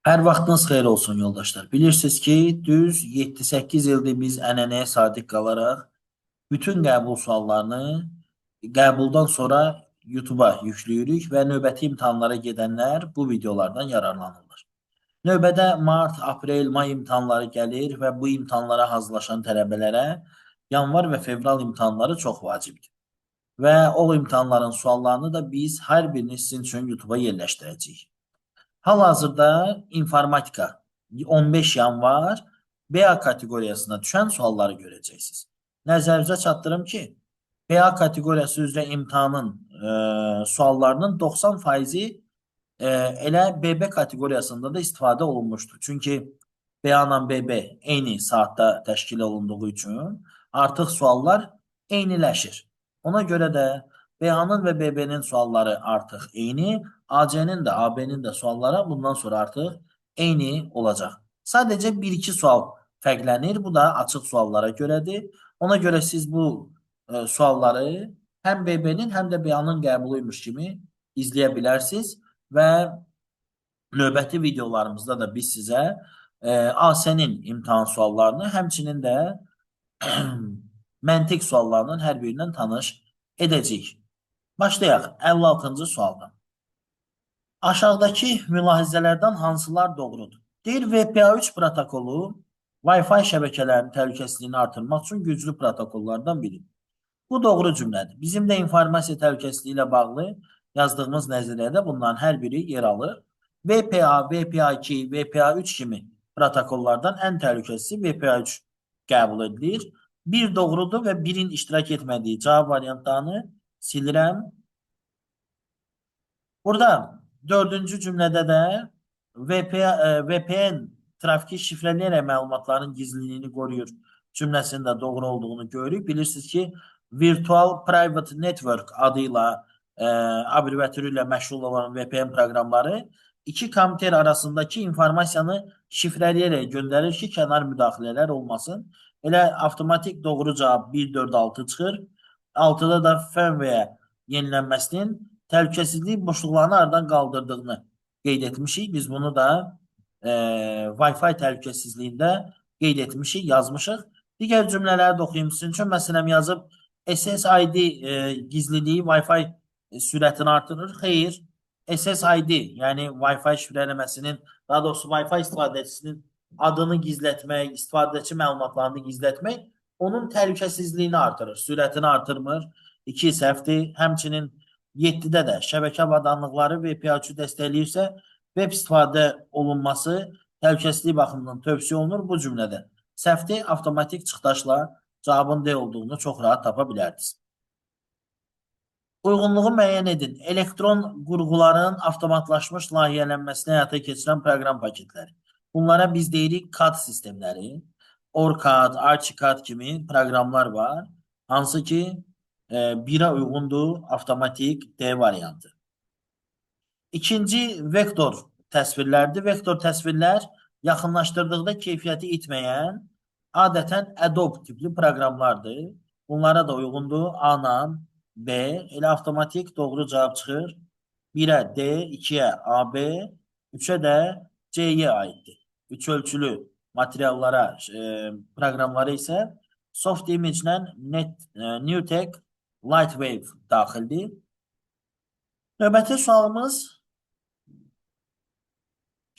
Hər vaxtınız xeyir olsun yoldaşlar. Bilirsiniz ki, düz 7-8 ildir biz ənənəyə sadiq qalaraq bütün qəbul suallarını qəbuldan sonra YouTube-a yükləyirik və növbəti imtahanlara gedənlər bu videolardan yararlanırlar. Növbədə mart, aprel, may imtahanları gəlir və bu imtahanlara hazırlaşan tələbələrə yanvar və fevral imtahanları çox vacibdir. Və o imtahanların suallarını da biz hər birini sizin üçün YouTube-a yerləşdirəcəyik. Hal-hazırda informatika 15 yanvar BA kateqoriyasına düşən sualları görəcəksiniz. Nəzərinizə çatdırım ki, BA kateqoriyası üzrə imtahanın suallarının 90%-i elə BB kateqoriyasında da istifadə olunmuşdur. Çünki BA ilə BB eyni saatda təşkil olunduğu üçün artıq suallar eyniləşir. Ona görə də BA-nın və BB-nin sualları artıq eyni, AC-nin də, AB-nin də sualları bundan sonra artıq eyni olacaq. Sadəcə 1-2 sual fərqlənir. Bu da açıq suallara görədir. Ona görə siz bu sualları həm BB-nin, həm də BA-nın qəbuluymuş kimi izləyə bilərsiniz və növbəti videolarımızda da biz sizə AS-nin imtahan suallarını, həmçinin də məntiq suallarının hər birindən tanış edəcəyik. Başlayaq 56-cı sualdan. Aşağıdakı mülahizələrdən hansılar doğrudur? Deyir, VPA3 protokolu Wi-Fi şəbəkələrinin təhlükəsizliyini artırmaq üçün güclü protokollardan biridir. Bu doğru cümlədir. Bizim də informasiya təhlükəsizliyi ilə bağlı yazdığımız nəzəriyyədə bunların hər biri yer alır. VPA, VPA2, VPA3 kimi protokollardan ən təhlükəsizliyi VPA3 qəbul edilir. Bir doğrudur və birin iştirak etmədiyi cavab variantlarını silirəm. Burada dördüncü cümlədə də VPN trafiki şifrələyərək məlumatların gizliliyini qoruyur cümləsində doğru olduğunu görürük. Bilirsiniz ki, Virtual Private Network adıyla abreviatürü ilə məşğul olan VPN proqramları iki kompüter arasındakı informasiyanı şifrələyərək göndərir ki, kənar müdaxilələr olmasın. Elə avtomatik doğru cavab 1, 4, 6 çıxır. 6-da da firmware yenilənməsinin təhlükəsizlik boşluqlarını aradan qaldırdığını qeyd etmişik. Biz bunu da Wi-Fi təhlükəsizliyində qeyd etmişik, yazmışıq. Digər cümlələri də oxuyum sizin üçün. Məsələn, yazıb SSID gizliliyi Wi-Fi sürətini artırır. Xeyr, SSID, yəni Wi-Fi şifrələməsinin, daha doğrusu Wi-Fi istifadəçisinin adını gizlətmək, istifadəçi məlumatlarını gizlətmək onun təhlükəsizliyini artırır, sürətini artırmır. 2 səhvdir. Həmçinin 7-də də şəbəkə avadanlıqları VPA3-ü dəstəkləyirsə, web istifadə olunması təhlükəsizlik baxımından tövsiyə olunur. Bu cümlədə səhvdir, avtomatik çıxdaşla cavabın D olduğunu çox rahat tapa bilərdiniz. Uyğunluğu müəyyən edin. Elektron qurğuların avtomatlaşmış layihələnməsini həyata keçirən proqram paketləri. Bunlara biz deyirik CAD sistemləri. OrCAD, ArchiCAD kimi proqramlar var. Hansı ki, 1-ə uyğundur, avtomatik D variantı. İkinci vektor təsvirlərdir. Vektor təsvirlər yaxınlaşdırdıqda keyfiyyəti itməyən adətən Adobe tipli proqramlardır. Bunlara da uyğundur. A-la B, elə avtomatik doğru cavab çıxır. 1-ə D, 2-ə AB, 3-ə də C-yə aiddir. 3 ölçülü materiallara, proqramlara isə Soft Image-lə NewTek Lightwave daxildir. Növbəti sualımız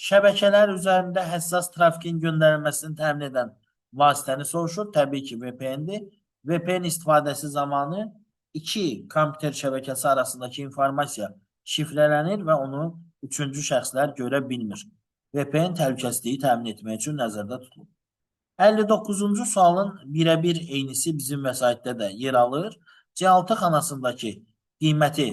şəbəkələr üzərində həssas trafikin göndərilməsini təmin edən vasitəni soruşur. Təbii ki, VPN-dir. VPN istifadəsi zamanı iki kompüter şəbəkəsi arasındakı informasiya şifrələnir və onu üçüncü şəxslər görə bilmir. VPN təhlükəsizliyi təmin etmək üçün nəzərdə tutulur. 59-cu sualın birə-bir eynisi bizim vəsaitdə də yer alır. C6 xanasındakı qiyməti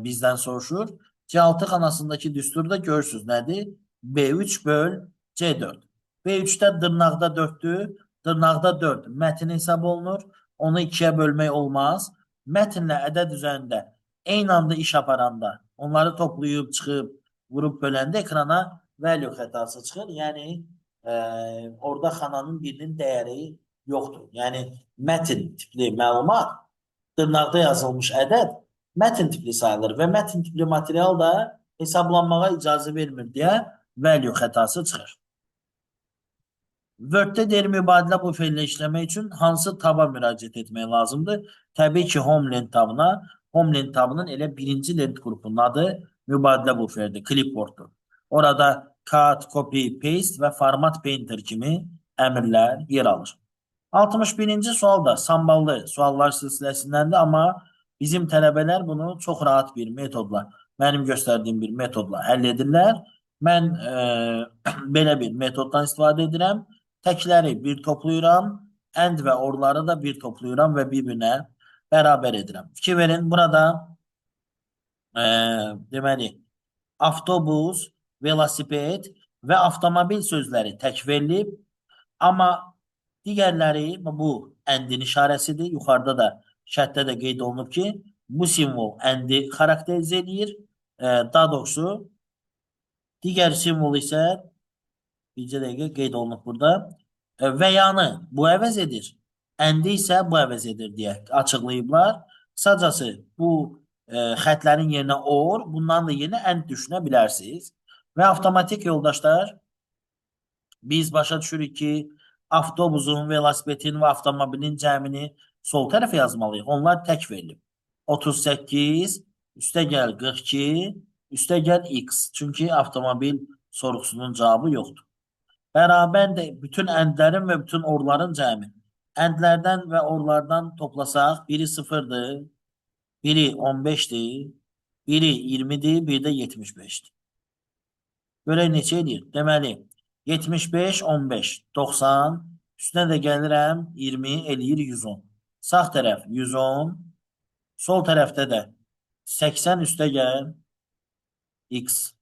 bizdən soruşur. C6 xanasındakı düsturda görürsünüz nədir? B3 böl C4. B3-də dırnaqda 4-dür. Dırnaqda 4 mətin hesab olunur. Onu 2-yə bölmək olmaz. Mətinlə ədəd üzərində eyni anda iş aparanda onları toplayıb, çıxıb, vurub böləndə ekrana value xətası çıxır. Yəni, orada xananın birinin dəyəri yoxdur. Yəni, mətin tipli məlumat, dırnaqda yazılmış ədəd mətin tipli sayılır və mətin tipli material da hesablanmağa icazə vermir deyə value xətası çıxır. Word-də deyir mübadilə buferinə işləmək üçün hansı taba müraciət etmək lazımdır? Təbii ki, home lent tabına. Home lent tabının elə birinci lent qrupunun adı mübadilə buferidir, clipboarddur. Orada cut, copy, paste və format painter kimi əmrlər yer alır. 61-ci sual da samballı suallar silsiləsindəndir, amma bizim tələbələr bunu çox rahat bir metodla, mənim göstərdiyim bir metodla həll edirlər. Mən belə bir metoddan istifadə edirəm. Təkləri bir toplayıram, and və orları da bir toplayıram və bir-birinə bərabər edirəm. Fikir verin, burada deməli, avtobus, velosiped və avtomobil sözləri tək verilib, amma digərləri bu əndin işarəsidir. Yuxarıda da şərtdə də qeyd olunub ki, bu simvol əndi xarakterizə edir. Daha doğrusu digər simvol isə bircə dəqiqə qeyd olunub burada. Və yanı bu əvəz edir. Əndi isə bu əvəz edir deyə açıqlayıblar. Qısacası bu xətlərin yerinə or, bundan da yerinə ənd düşünə bilərsiniz. Və avtomatik yoldaşlar, biz başa düşürük ki, avtobusun, velosipedin və avtomobilin cəmini sol tərəfə yazmalıyıq. Onlar tək verilib. 38, üstəgəl 42, üstəgəl x. Çünki avtomobil sorğusunun cavabı yoxdur. Bərabərdir bütün əndlərin və bütün orların cəmi. Əndlərdən və orlardan toplasaq, biri 0-dır, biri 15-dir, biri 20-dir, biri də 75-dir. Görək neçə edir? Deməli, 75, 15, 90, üstünə də gəlirəm, 20, eləyir 110. Sağ tərəf 110, sol tərəfdə də 80 üstə gəl, x.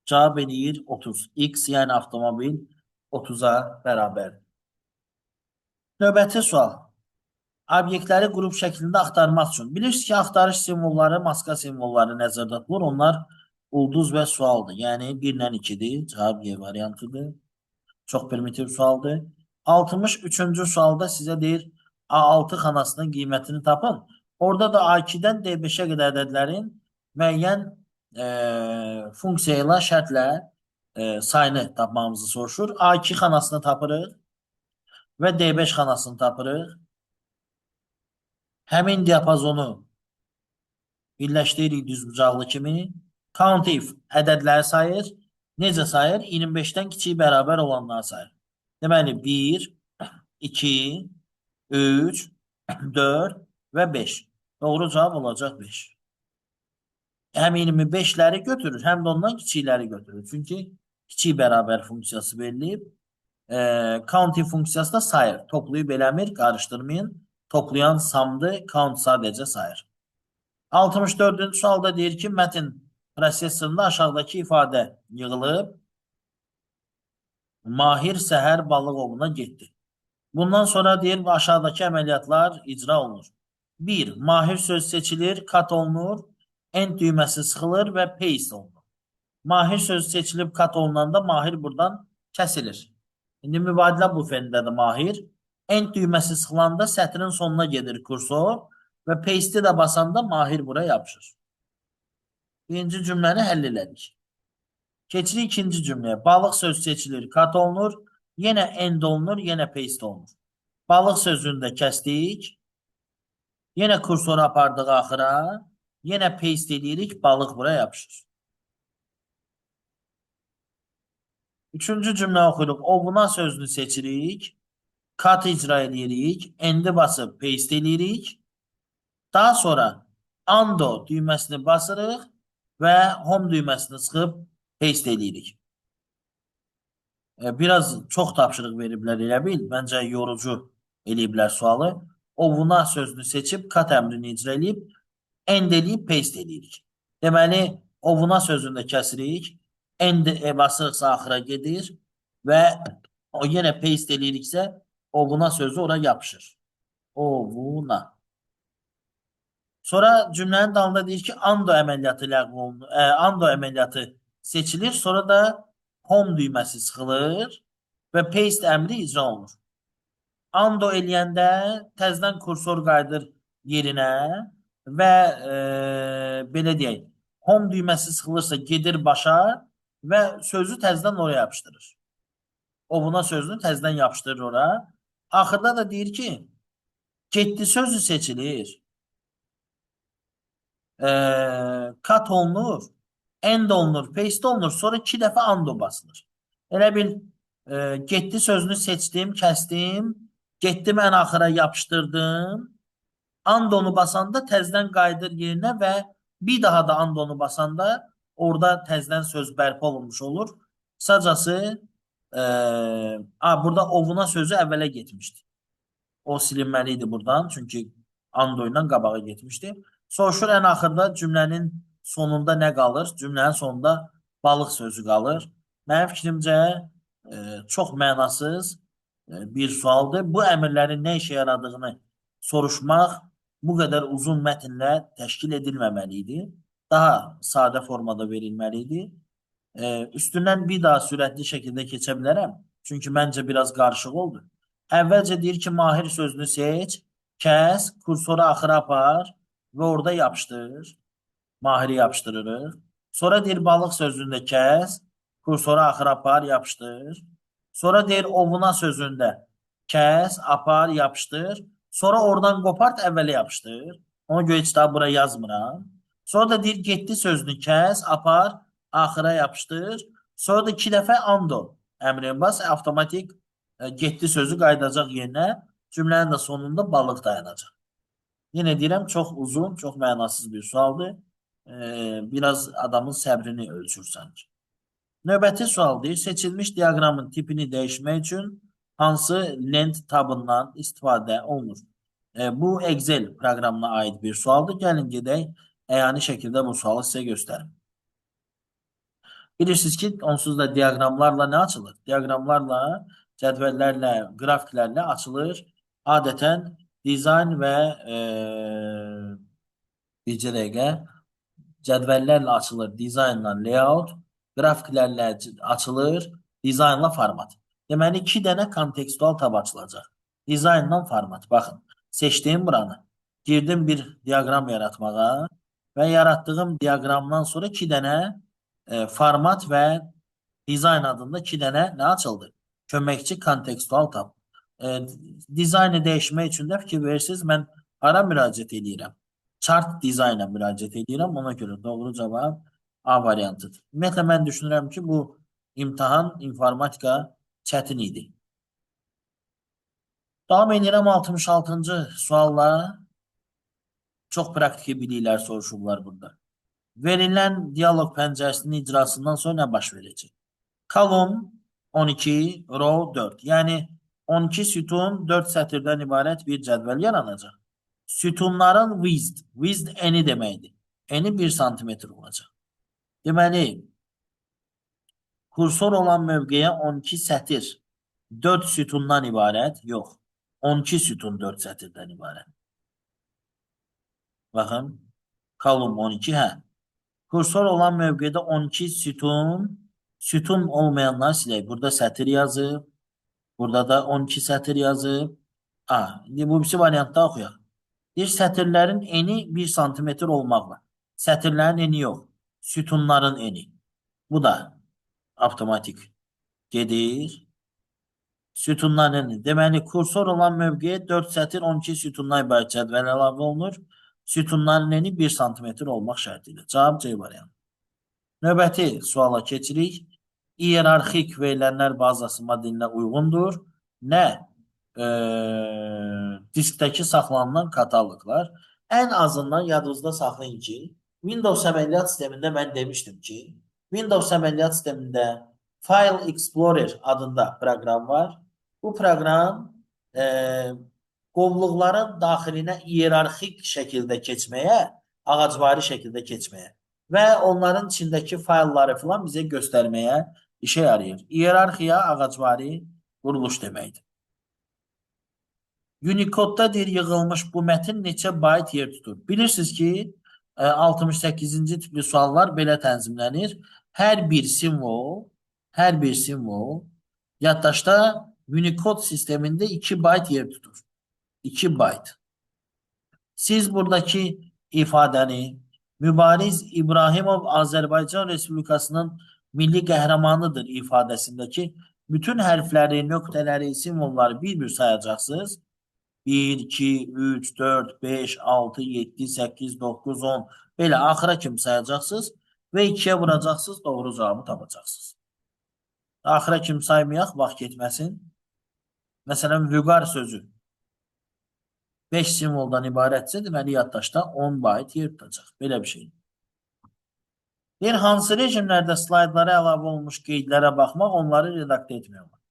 Cavab eləyir 30. X, yəni avtomobil 30-a bərabərdir. Növbəti sual. Obyektləri qrup şəklində axtarmaq üçün. Bilirsiniz ki, axtarış simvolları, maska simvolları nəzərdə tutulur. Onlar ulduz və sualdır. Yəni 1 ilə 2-dir. Cavab Y variantıdır. Çox primitiv sualdır. 63-cü sualda sizə deyir A6 xanasının qiymətini tapın. Orada da A2-dən D5-ə qədər ədədlərin müəyyən funksiya ilə şərtlə sayını tapmamızı soruşur. A2 xanasını tapırıq və D5 xanasını tapırıq. Həmin diapazonu birləşdiririk düzbucaqlı kimi. Count if ədədləri sayır. Necə sayır? 25-dən kiçik bərabər olanları sayır. Deməli 1, 2, 3, 4 və 5. Doğru cavab olacaq 5. Həm 25-ləri götürür, həm də ondan kiçikləri götürür. Çünki kiçik bərabər funksiyası verilib. Count if funksiyası da sayır. Toplayıb eləmir, qarışdırmayın. Toplayan samdır, count sadəcə sayır. 64-cü sualda deyir ki, mətin prosesorunda aşağıdakı ifadə yığılıb. Mahir səhər balıq ovuna getdi. Bundan sonra deyir, aşağıdakı əməliyyatlar icra olunur. 1. Mahir söz seçilir, kat olunur, end düyməsi sıxılır və paste olunur. Mahir söz seçilib kat olunanda mahir buradan kəsilir. İndi mübadilə buferində də mahir. End düyməsi sıxılanda sətrin sonuna gedir kursor və paste'i də basanda mahir buraya yapışır. Birinci cümləni həll elədik. Keçirik ikinci cümləyə. Balıq söz seçilir, kat olunur, yenə end olunur, yenə paste olunur. Balıq sözünü də kəsdik. Yenə kursoru apardıq axıra. Yenə paste edirik, balıq buraya yapışır. Üçüncü cümlə oxuyuruq. Ovuna sözünü seçirik. Kat icra edirik. Endi basıb paste edirik. Daha sonra undo düyməsini basırıq və home düyməsini sıxıb paste edirik. Biraz çox tapşırıq veriblər elə bil. Məncə yorucu eləyiblər sualı. Ovuna sözünü seçib kat əmrini icra edib end edib paste edirik. Deməli, ovuna sözünü də kəsirik. End basırıqsa axıra gedir və o yenə paste ediriksə ovuna sözü ora yapışır. Ovuna. Sonra cümlənin dalında deyir ki, undo əməliyyatı ləğv olunur. Undo əməliyyatı seçilir, sonra da home düyməsi sıxılır və paste əmri icra olunur. Undo eləyəndə təzdən kursor qayıdır yerinə və belə deyək, home düyməsi sıxılırsa gedir başa, və sözü təzədən oraya yapışdırır. O buna sözünü təzədən yapışdırır ora. Axırda da deyir ki, getdi sözü seçilir. Kat olunur, end olunur, paste olunur, sonra 2 dəfə undo basılır. Elə bil getdi sözünü seçdim, kəsdim, getdim ən axıra yapışdırdım. Andonu basanda təzədən qayıdır yerinə və bir daha da andonu basanda orada təzədən söz bərpa olunmuş olur. Qısacası burada ovuna sözü əvvələ getmişdi. O silinməli idi buradan, çünki ando ilə qabağa getmişdi. Soruşur ən axırda cümlənin sonunda nə qalır? Cümlənin sonunda balıq sözü qalır. Mənim fikrimcə çox mənasız bir sualdır. Bu əmrlərin nə işə yaradığını soruşmaq bu qədər uzun mətnlə təşkil edilməməli idi. Daha sadə formada verilməli idi. Üstündən bir daha sürətli şəkildə keçə bilərəm. Çünki məncə biraz qarışıq oldu. Əvvəlcə deyir ki, Mahir sözünü seç, kəs, kursoru axıra apar və orada yapışdır. Mahiri yapışdırırıq. Sonra deyir balıq sözündə kəs, kursoru axıra apar, yapışdır. Sonra deyir ovuna sözündə kəs, apar, yapışdır. Sonra oradan qopart, əvvələ yapışdır. Ona görə heç daha bura yazmıram. Sonra da deyir getdi sözünü kəs, apar, axıra yapışdır. Sonra da 2 dəfə ando əmrini bas, avtomatik getdi sözü qayıdacaq yerinə. Cümlənin də sonunda balıq dayanacaq. Yenə deyirəm, çox uzun, çox mənasız bir sualdır. Biraz adamın səbrini ölçür sanki. Növbəti sual deyir, seçilmiş diaqramın tipini dəyişmək üçün hansı lent tabından istifadə olunur? Bu Excel proqramına aid bir sualdır. Gəlin gedək, əyani şəkildə bu sualı sizə göstərim. Bilirsiniz ki, onsuz da diaqramlarla nə açılır? Diaqramlarla, cədvəllərlə, qrafiklərlə açılır. Adətən dizayn və bircə dəqiqə cədvəllərlə açılır dizaynla layout, qrafiklərlə açılır dizaynla format. Deməli, 2 dənə kontekstual tab açılacaq. Dizaynla format. Baxın, seçdiyim buranı. Girdim bir diaqram yaratmağa və yaratdığım diaqramdan sonra 2 dənə format və dizayn adında 2 dənə nə açıldı? Köməkçi kontekstual tab. Dizaynı dəyişmək üçün də fikir verirsiniz. Mən hara müraciət edirəm? Chart dizayna müraciət edirəm. Ona görə doğru cavab A variantıdır. Ümumiyyətlə, mən düşünürəm ki, bu imtahan informatika çətin idi. Davam edirəm 66-cı sualla. Çox praktiki biliklər soruşurlar burada. Verilən dialoq pəncərəsinin icrasından sonra nə baş verəcək? Kolon 12, row 4. Yəni 12 sütun 4 sətirdən ibarət bir cədvəl yaranacaq. Sütunların width eni deməkdir. Eni 1 santimetr olacaq. Deməli, kursor olan mövqeyə 12 sətir 4 sütundan ibarət, yox, 12 sütun 4 sətirdən ibarət. Baxın, kolon 12, hə. Kursor olan mövqedə 12 sütun olmayanlar silək. Burada sətir yazıb, burada da 12 sətir yazıb. Bu birisi variantda oxuyaq. Bir sətirlərin eni 1 santimetr olmaqla. Sətirlərin eni yox, sütunların eni. Bu da avtomatik gedir. Sütunların eni. Deməli, kursor olan mövqeyə 4 sətir 12 sütundan ibarət cədvəl əlavə olunur. Sütunların eni 1 santimetr olmaq şərti ilə. Cavab C variantı. Növbəti suala keçirik. İyerarxik verilənlər bazası modelinə uyğundur. Nə? Diskdəki saxlanılan kataloqlar. Ən azından yadınızda saxlayın ki, Windows əməliyyat sistemində mən demişdim ki, Windows əməliyyat sistemində File Explorer adında proqram var. Bu proqram qovluqların daxilinə iyerarxik şəkildə keçməyə, ağacvari şəkildə keçməyə və onların içindəki faylları filan bizə göstərməyə işə yarayır. İyerarxiya ağacvari quruluş deməkdir. Unicode-da deyir, yığılmış bu mətin neçə bayt yer tutur? Bilirsiniz ki, 68-ci tipli suallar belə tənzimlənir. Hər bir simvol yaddaşda Unicode sistemində 2 bayt yer tutur. 2 bayt. Siz buradaki ifadəni Mübariz İbrahimov Azərbaycan Respublikasının milli qəhrəmanıdır ifadəsindəki bütün hərfləri, nöqtələri, simvolları bir-bir sayacaqsınız. 1, 2, 3, 4, 5, 6, 7, 8, 9, 10 belə axıra kimi sayacaqsınız və 2-yə vuracaqsınız, doğru cavabı tapacaqsınız. Axıra kimi saymayaq, vaxt getməsin. Məsələn, vüqar sözü 5 simvoldan ibarətsə, deməli yaddaşda 10 bayt yer tutacaq. Belə bir şey. Bir hansı rejimlərdə slaydlara əlavə olmuş qeydlərə baxmaq, onları redaktə etmək olur.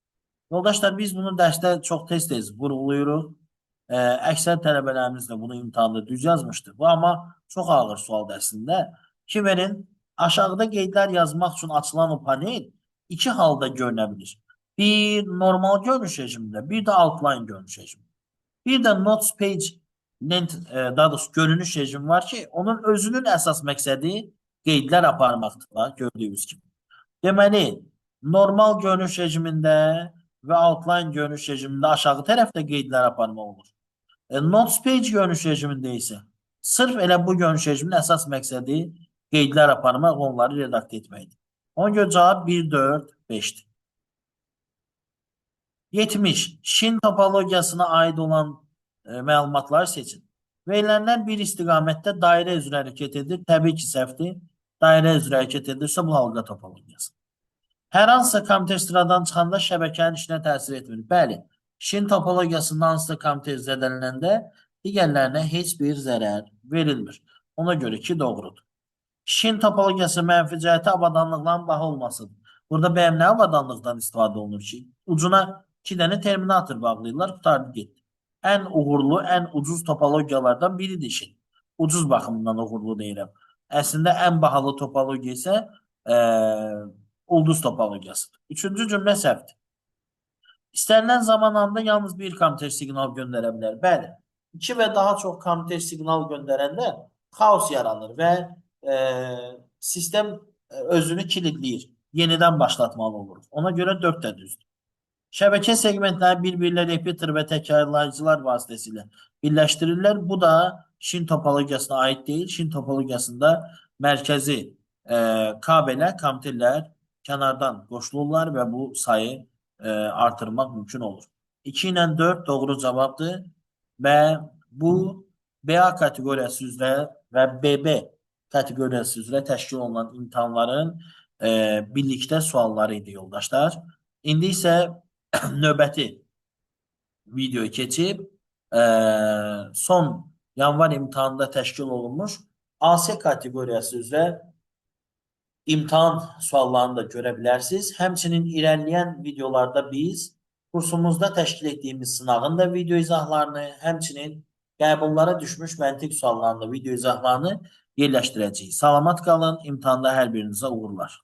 Yoldaşlar, biz bunu dərsdə çox tez-tez vurğuluyuruq. Əksər tələbələrimiz də bunu imtahanda düz yazmışdır. Bu, amma çox ağır sualdır əslində. Ki, verin, aşağıda qeydlər yazmaq üçün açılan o panel iki halda görünə bilir. Bir, normal görünüş rejimində, bir də outline görünüş rejimində. Bir də notes page length, daha doğrusu görünüş rejimi var ki, onun özünün əsas məqsədi qeydlər aparmaqdır, gördüyünüz kimi. Deməli, normal görünüş rejimində və outline görünüş rejimində aşağı tərəfdə qeydlər aparmaq olur. Notes page görünüş rejimində isə sırf elə bu görünüş rejiminin əsas məqsədi qeydlər aparmaq, onları redaktə etməkdir. Ona görə cavab 1, 4, 5'dir. 70. Şin topologiyasına aid olan məlumatları seçin. Verilənlər bir istiqamətdə dairə üzrə hərəkət edir. Təbii ki, səhvdir. Dairə üzrə hərəkət edirsə, bu halqa topologiyası. Hər hansısa kompüter sıradan çıxanda şəbəkənin işinə təsir etmir. Bəli, şin topologiyasından hansısa kompüter zədələnəndə digərlərinə heç bir zərər verilmir. Ona görə ki, doğrudur. Şin topologiyası mənfi cəhəti avadanlıqların baha olmasıdır. Burada bəyəm nə avadanlıqdan istifadə olunur ki? Ucuna 2 dənə terminator bağlayırlar, qutardı getdi. Ən uğurlu, ən ucuz topologiyalardan biridir şin. Ucuz baxımından uğurlu deyirəm. Əslində ən bahalı topologiya isə ulduz topologiyasıdır. Üçüncü cümlə səhvdir. İstənilən zaman anda yalnız bir kompüter siqnal göndərə bilər. Bəli, 2 və daha çox kompüter siqnal göndərəndə xaos yaranır və sistem özünü kilidləyir. Yenidən başlatmalı olur. Ona görə 4 də düzdür. Şəbəkə segmentləri bir-birlə repeater və təkrarlayıcılar vasitəsilə birləşdirirlər. Bu da şin topologiyasına aid deyil. Şin topologiyasında mərkəzi kabelə kompüterlər kənardan qoşulurlar və bu sayı artırmaq mümkün olur. 2 ilə 4 doğru cavabdır və bu BA kateqoriyası üzrə və BB kateqoriyası üzrə təşkil olunan imtahanların birlikdə sualları idi yoldaşlar. İndi isə növbəti videoyu keçib son yanvar imtahanında təşkil olunmuş AS kateqoriyası üzrə imtahan suallarını da görə bilərsiniz. Həmçinin irəliləyən videolarda biz kursumuzda təşkil etdiyimiz sınağın da video izahlarını, həmçinin qəbullara düşmüş məntiq suallarını da video izahlarını yerləşdirəcəyik. Salamat qalın, imtahanda hər birinizə uğurlar.